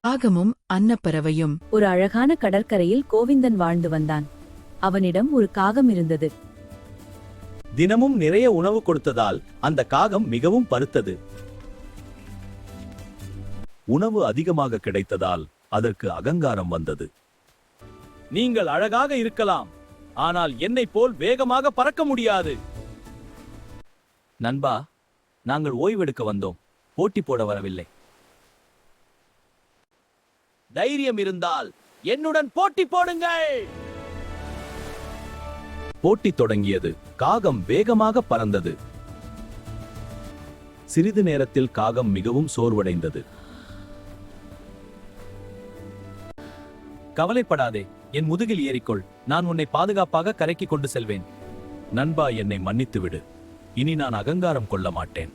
காகமும் அன்னப்பறவையும். ஒரு அழகான கடற்கரையில் கோவிந்தன் வாழ்ந்து வந்தான். அவனிடம் ஒரு காகம் இருந்தது. தினமும் நிறைய உணவு கொடுத்ததால் அந்த காகம் மிகவும் பருத்தது. உணவு அதிகமாக கிடைத்ததால் அதற்கு அகங்காரம் வந்தது. நீங்கள் அழகாக இருக்கலாம், ஆனால் என்னை போல் வேகமாக பறக்க முடியாது. நண்பா, நாங்கள் ஓய்வெடுக்க வந்தோம், போட்டி போட வரவில்லை. தைரியம் இருந்தால் என்னுடன் போட்டி போடுங்கள். போட்டி தொடங்கியது. காகம் வேகமாக பறந்தது. சிறிது நேரத்தில் காகம் மிகவும் சோர்வடைந்தது. கவலைப்படாதே, என் முதுகில் ஏறிக்கொள், நான் உன்னை பாதுகாப்பாக கரைக்கு கொண்டு செல்வேன். நண்பா, என்னை மன்னித்து விடு, இனி நான் அகங்காரம் கொள்ள மாட்டேன்.